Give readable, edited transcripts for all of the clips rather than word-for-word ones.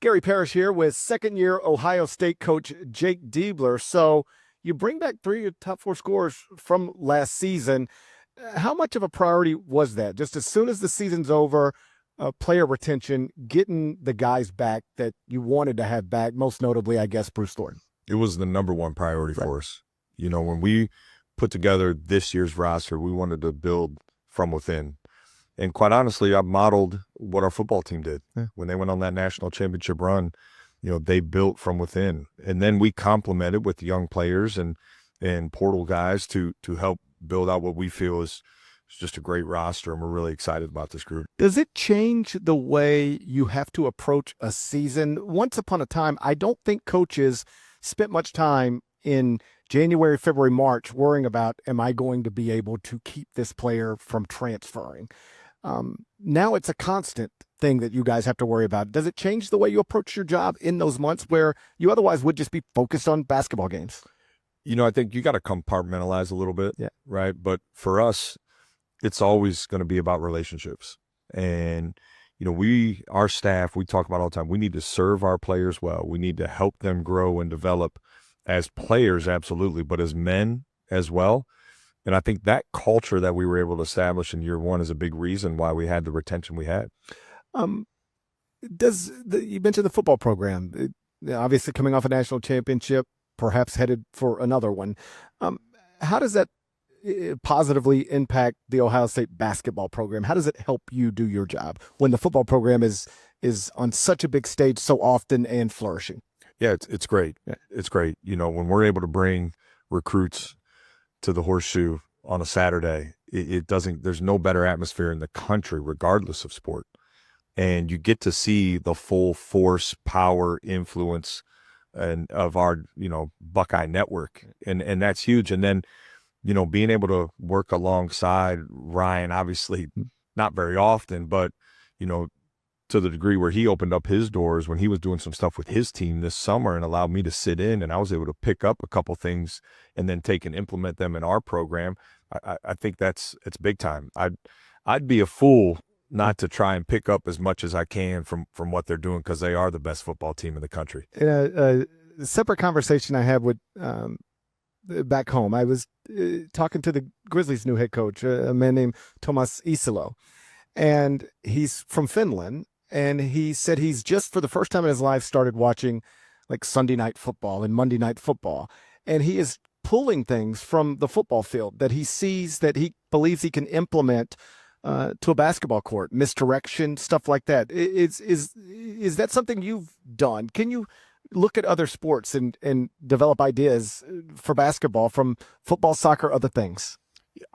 Gary Parrish here with second-year Ohio State coach Jake Diebler. So you bring back three of your top four scorers from last season. How much of a priority was that? Just as soon as the season's over, player retention, getting the guys back that you wanted to have back, most notably, I guess, Bruce Thornton. It was the number one priority for us. You know, when we put together this year's roster, we wanted to build from within. And quite honestly, I modeled what our football team did. When they went on that national championship run. You know, they built from within. And then we complemented with young players and portal guys to help build out what we feel is just a great roster, and we're really excited about this group. Does it change the way you have to approach a season? Once upon a time, I don't think coaches spent much time in January, February, March worrying about, am I going to be able to keep this player from transferring? Now it's a constant thing that you guys have to worry about. Does it change the way you approach your job in those months where you otherwise would just be focused on basketball games? You know, I think you got to compartmentalize a little bit, right? But for us, it's always going to be about relationships. And, you know, our staff, we talk about all the time, we need to serve our players well. We need to help them grow and develop as players, absolutely, but as men as well. And I think that culture that we were able to establish in year one is a big reason why we had the retention we had. You mentioned the football program, obviously coming off a national championship, perhaps headed for another one. How does that positively impact the Ohio State basketball program? How does it help you do your job when the football program is on such a big stage so often and flourishing? Yeah, it's great. It's great. You know, when we're able to bring recruits to the Horseshoe on a Saturday, there's no better atmosphere in the country, regardless of sport. And you get to see the full force, power, influence of our, you know, Buckeye network. And that's huge. And then, you know, being able to work alongside Ryan, obviously not very often, but, you know, to the degree where he opened up his doors when he was doing some stuff with his team this summer and allowed me to sit in, and I was able to pick up a couple things and then take and implement them in our program. I think it's big time. I'd be a fool not to try and pick up as much as I can from what they're doing, because they are the best football team in the country. In a separate conversation I had with back home, I was talking to the Grizzlies' new head coach, a man named Tomas Isalo, and he's from Finland. And he said he's just for the first time in his life started watching like Sunday night football and Monday night football. And he is pulling things from the football field that he sees that he believes he can implement to a basketball court, misdirection, stuff like that. Is that something you've done? Can you look at other sports and develop ideas for basketball from football, soccer, other things?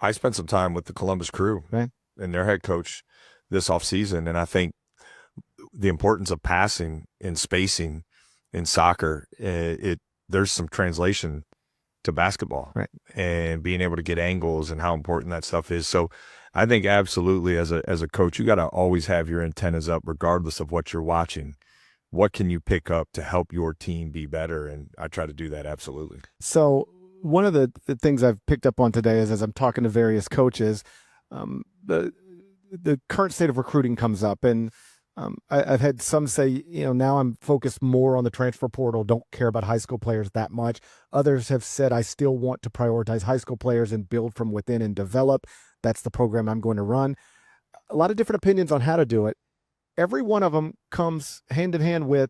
I spent some time with the Columbus Crew and their head coach this offseason, and I think the importance of passing and spacing in soccer, there's some translation to basketball, and being able to get angles and how important that stuff is. So I think absolutely as a coach, you got to always have your antennas up regardless of what you're watching. What can you pick up to help your team be better? And I try to do that absolutely. So one of the things I've picked up on today is, as I'm talking to various coaches, the current state of recruiting comes up, and I've had some say, you know, now I'm focused more on the transfer portal, don't care about high school players that much. Others have said, I still want to prioritize high school players and build from within and develop. That's the program I'm going to run. A lot of different opinions on how to do it. Every one of them comes hand in hand with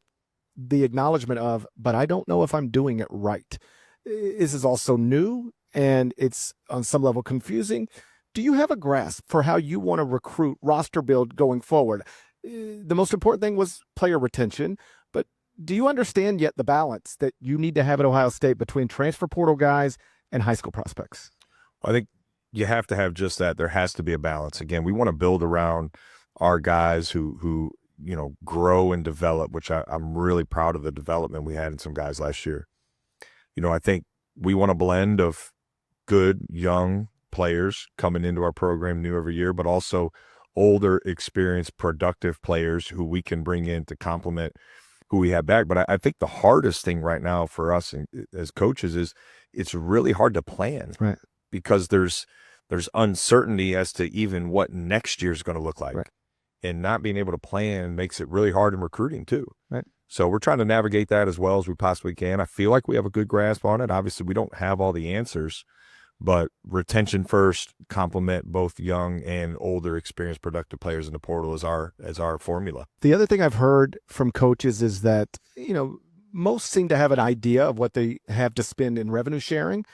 the acknowledgement of, but I don't know if I'm doing it right. This is also new, and it's on some level confusing. Do you have a grasp for how you want to recruit, roster build going forward? The most important thing was player retention, but do you understand yet the balance that you need to have at Ohio State between transfer portal guys and high school prospects? I think you have to have just that. There has to be a balance. Again, we want to build around our guys who you know, grow and develop, which I'm really proud of the development we had in some guys last year. You know, I think we want a blend of good, young players coming into our program new every year, but also older, experienced, productive players who we can bring in to complement who we have back. But I think the hardest thing right now for us as coaches is it's really hard to plan, because there's uncertainty as to even what next year is going to look like. and not being able to plan makes it really hard in recruiting too. Right. So we're trying to navigate that as well as we possibly can. I feel like we have a good grasp on it. Obviously, we don't have all the answers, but retention first, complement both young and older, experienced, productive players in the portal as our formula. The other thing I've heard from coaches is that, most seem to have an idea of what they have to spend in revenue sharing,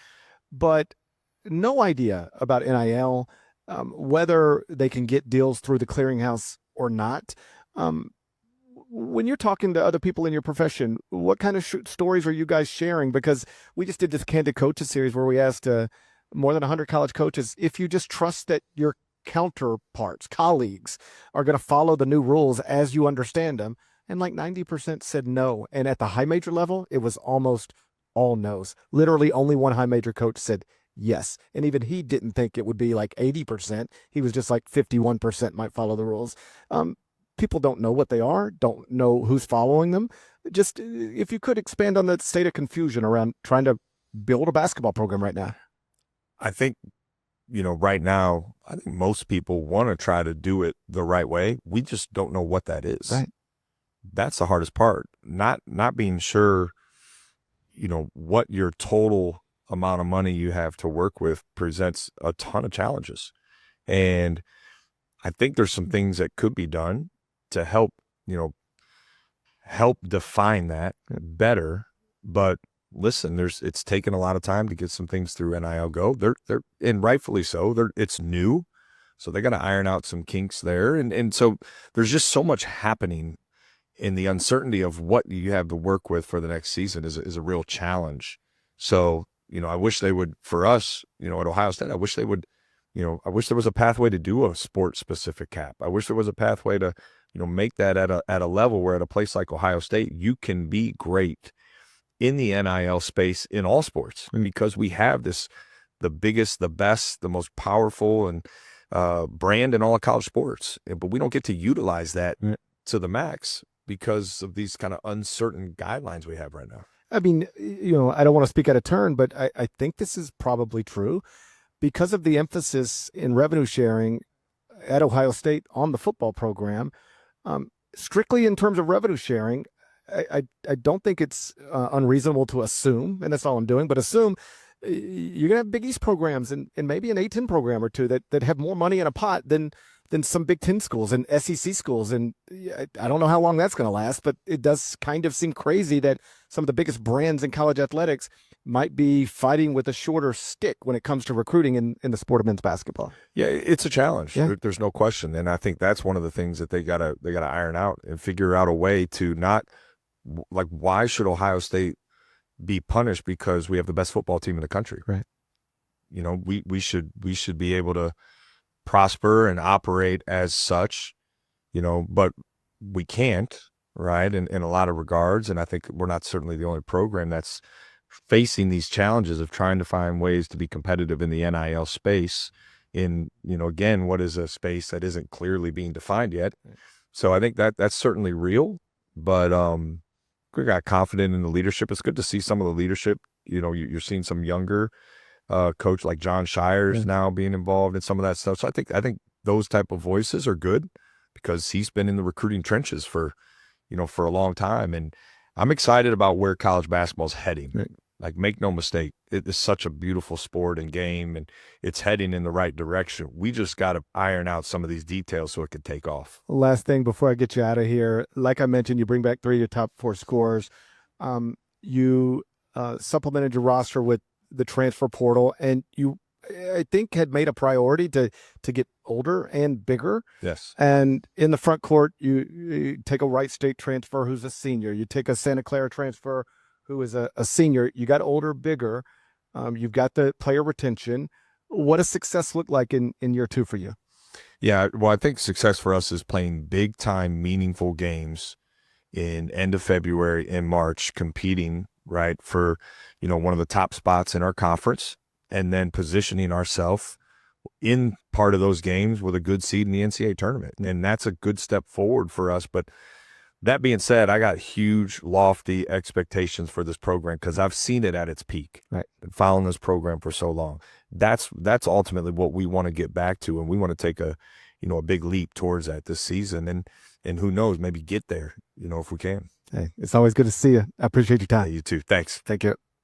but no idea about NIL, whether they can get deals through the clearinghouse or not. When you're talking to other people in your profession, what kind of stories are you guys sharing? Because we just did this Candid Coaches series where we asked more than 100 college coaches if you just trust that your counterparts, colleagues, are going to follow the new rules as you understand them. And like 90% said no. And at the high major level, it was almost all no's. Literally only one high major coach said yes. And even he didn't think it would be like 80%. He was just like 51% might follow the rules. People don't know what they are, don't know who's following them. Just if you could expand on that state of confusion around trying to build a basketball program right now. I think, right now, I think most people want to try to do it the right way. We just don't know what that is. Right. That's the hardest part. Not being sure, what your total amount of money you have to work with presents a ton of challenges. And I think there's some things that could be done to help define that better. But listen, it's taken a lot of time to get some things through NIL Go. They're and rightfully so. It's new, so they got to iron out some kinks there. And so there's just so much happening, in the uncertainty of what you have to work with for the next season is a real challenge. So I wish they would, for us, at Ohio State, I wish they would. I wish there was a pathway to do a sport-specific cap. I wish there was a pathway to, make that at a level where at a place like Ohio State, you can be great in the NIL space in all sports, because we have the biggest, the best, the most powerful and brand in all of college sports. But we don't get to utilize that to the max because of these kind of uncertain guidelines we have right now. I mean, I don't want to speak out of turn, but I think this is probably true. Because of the emphasis in revenue sharing at Ohio State on the football program, strictly in terms of revenue sharing, I don't think it's unreasonable to assume, and that's all I'm doing, but assume you're going to have Big East programs and maybe an A-10 program or two that have more money in a pot than some Big Ten schools and SEC schools. And I don't know how long that's going to last, but it does kind of seem crazy that some of the biggest brands in college athletics might be fighting with a shorter stick when it comes to recruiting in the sport of men's basketball. Yeah, it's a challenge. Yeah. There's no question. And I think that's one of the things that they gotta iron out and figure out a way to not, like, why should Ohio State be punished because we have the best football team in the country? Right. We should be able to prosper and operate as such, but we can't, right, in a lot of regards. And I think we're not certainly the only program that's facing these challenges of trying to find ways to be competitive in the NIL space in, again, what is a space that isn't clearly being defined yet. So I think that's certainly real, but we got confident in the leadership. It's good to see some of the leadership. You're seeing some younger coach like John Shires now being involved in some of that stuff. So I think those type of voices are good because he's been in the recruiting trenches for a long time. And I'm excited about where college basketball is heading. Right. Like, make no mistake, it is such a beautiful sport and game, and it's heading in the right direction. We just got to iron out some of these details so it can take off. Last thing before I get you out of here, like I mentioned, you bring back 3 of your top 4 scorers. You supplemented your roster with the transfer portal, and you, I think, had made a priority to get older and bigger. Yes. And in the front court, you take a Wright State transfer who's a senior. You take a Santa Clara transfer who is a senior. You got older, bigger. You've got the player retention. What does success look like in year 2 for you? Yeah, well, I think success for us is playing big-time, meaningful games in end of February and March, competing, right, for, one of the top spots in our conference, and then positioning ourselves in part of those games with a good seed in the NCAA tournament. And that's a good step forward for us. But that being said, I got huge, lofty expectations for this program because I've seen it at its peak. Right. Been following this program for so long. That's ultimately what we want to get back to, and we want to take a a big leap towards that this season, and who knows, maybe get there, if we can. Hey, it's always good to see you. I appreciate your time. You too. Thanks. Take care.